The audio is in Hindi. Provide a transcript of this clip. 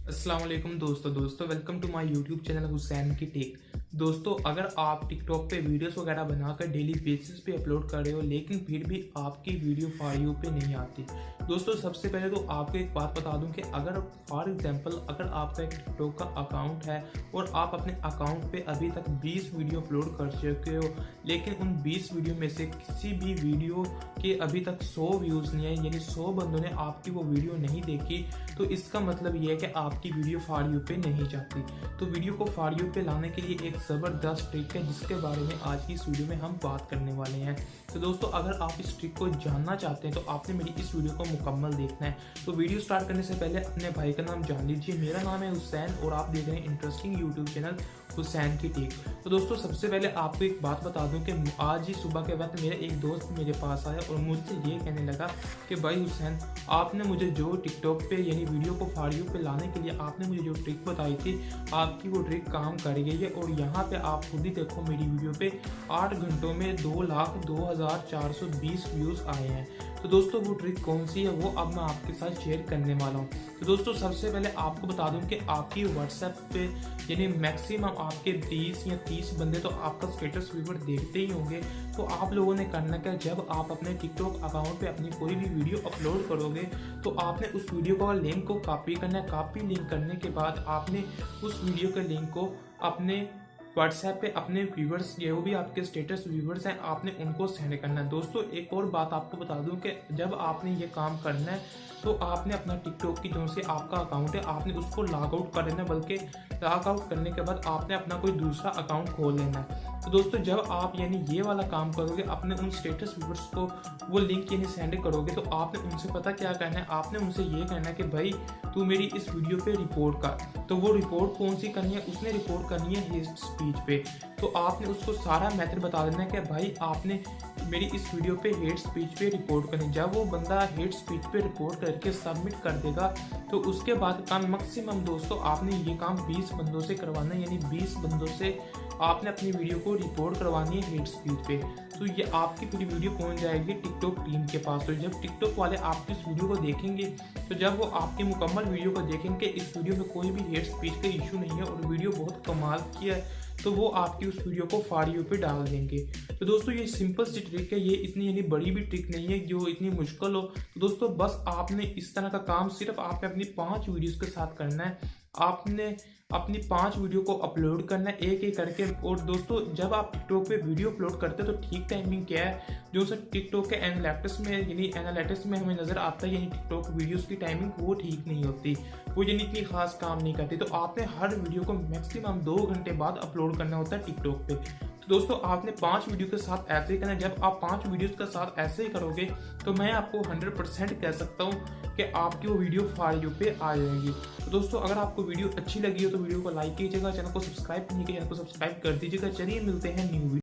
अस्सलाम वालेकुम दोस्तों welcome to my YouTube channel Hussain की टेक। दोस्तों, अगर आप टिकटॉक पे वीडियोस वगैरह बनाकर डेली बेसिस पे अपलोड कर रहे हो लेकिन फिर भी आपकी वीडियो फॉर यू पे नहीं आती, दोस्तों सबसे पहले तो आपको एक बात बता दूं कि अगर फॉर एग्जांपल अगर आपका एक टिकटॉक का अकाउंट है और आप अपने अकाउंट पे अभी तक 20 वीडियो अपलोड कर चुके हो लेकिन उन 20 वीडियो में से किसी भी वीडियो के अभी तक 100 व्यूज़ नहीं है, यानी 100 बंदों ने आपकी वो वीडियो नहीं देखी, तो इसका मतलब ये है कि आपकी वीडियो फॉर यू पे नहीं जाती। तो वीडियो को फॉर यू पे लाने के लिए एक ज़बरदस्त ट्रिक है जिसके बारे में आज की इस वीडियो में हम बात करने वाले हैं। तो दोस्तों, अगर आप इस ट्रिक को जानना चाहते हैं तो आपने मेरी इस वीडियो को मुकम्मल देखना है। तो वीडियो स्टार्ट करने से पहले अपने भाई का नाम जान लीजिए। मेरा नाम है हुसैन और आप देख रहे हैं इंटरेस्टिंग यूट्यूब चैनल हुसैन की टेक। तो दोस्तों, सबसे पहले आपको एक बात बता दूं कि आज ही सुबह के वक्त मेरा एक दोस्त मेरे पास आया और मुझसे ये कहने लगा कि भाई हुसैन, आपने मुझे जो टिकटॉक पे यानी वीडियो को फॉर यू पे लाने के लिए आपने मुझे जो ट्रिक बताई थी, आपकी वो ट्रिक काम कर गई है और यहाँ पे आप खुद ही देखो मेरी वीडियो पे 8 घंटों में 2,02,420 व्यूज़ आए हैं। तो दोस्तों, वो ट्रिक कौन सी है वो अब मैं आपके साथ शेयर करने वाला हूँ। तो दोस्तों, सबसे पहले आपको बता दूं कि आपकी व्हाट्सएप पे यानी मैक्सिमम आपके 20 या 30 बंदे तो आपका स्टेटस व्यूवर देखते ही होंगे। तो आप लोगों ने करना क्या, जब आप अपने टिकटॉक अकाउंट पे अपनी कोई भी वीडियो अपलोड करोगे तो आपने उस वीडियो का लिंक को कॉपी करना है। कॉपी लिंक करने के बाद आपने उस वीडियो के लिंक को अपने व्हाट्सएप पे अपने व्यूवर्स जो भी आपके स्टेटस व्यूवर्स हैं आपने उनको सेंड करना है। दोस्तों, एक और बात आपको बता दूं कि जब आपने ये काम करना है तो आपने अपना टिकटॉक की जो से आपका अकाउंट है आपने उसको लॉग आउट कर लेना है, बल्कि लॉग आउट करने के बाद आपने अपना कोई दूसरा अकाउंट खोल लेना है। तो दोस्तों, जब आप यानी ये वाला काम करोगे, अपने उन स्टेटस व्यूवर्स को वो लिंक यानी सेंड करोगे तो आपने उनसे पता क्या कहना है, आपने उनसे ये कहना है कि भाई तू मेरी इस वीडियो पे रिपोर्ट कर। तो वो रिपोर्ट कौन सी करनी है, उसने रिपोर्ट करनी है हेट स्पीच पे। तो आपने उसको सारा मैथड बता देना है कि भाई आपने मेरी इस वीडियो पे हेट स्पीच पे रिपोर्ट करनी। जब वो बंदा हेट स्पीच पे रिपोर्ट करके सबमिट कर देगा तो उसके बाद काम मैक्सिमम दोस्तों आपने ये काम 20 बंदों से करवाना है, यानी 20 बंदों से आपने अपनी वीडियो को रिपोर्ट करवानी है हेट स्पीच पे। तो ये आपकी पूरी वीडियो पहुंच जाएगी टिकटॉक टीम के पास। तो जब टिकटॉक वाले आपकी इस वीडियो को देखेंगे तो जब वो आपकी मुकम्मल वीडियो को देखेंगे इस वीडियो में कोई भी हेट स्पीच का इशू नहीं है और वीडियो बहुत कमाल की है, तो वो आपकी उस वीडियो को फॉर यू पे डाल देंगे। तो दोस्तों, ये सिंपल सी ट्रिक है, ये इतनी यानी बड़ी भी ट्रिक नहीं है जो इतनी मुश्किल हो। तो दोस्तों, बस आपने इस तरह का काम सिर्फ आपने अपनी 5 वीडियोस के साथ करना है। आपने अपनी 5 वीडियो को अपलोड करना है एक एक करके। और दोस्तों, जब आप टिकटॉक पे वीडियो अपलोड करते हैं तो ठीक टाइमिंग क्या है, जो सर टिकटॉक के एनालिटिक्स में हमें नजर आता है, यानी टिकटॉक वीडियोस की टाइमिंग वो ठीक नहीं होती, वो यानी इतनी खास काम नहीं करती। तो आपने हर वीडियो को मैक्सिमम 2 घंटे बाद अपलोड करना होता है टिकटॉक पे। तो दोस्तों, आपने 5 वीडियो के साथ ऐसे ही करना है। जब आप 5 वीडियोस के साथ ऐसे ही करोगे तो मैं आपको 100% कह सकता हूँ कि आपकी वो वीडियो फॉर यू पे आ जाएगी। तो दोस्तों, अगर आपको वीडियो अच्छी लगी हो तो वीडियो को लाइक कीजिएगा, चैनल को सब्सक्राइब नहीं किया चैनल को सब्सक्राइब कर दीजिएगा। चलिए मिलते हैं न्यू वीडियो।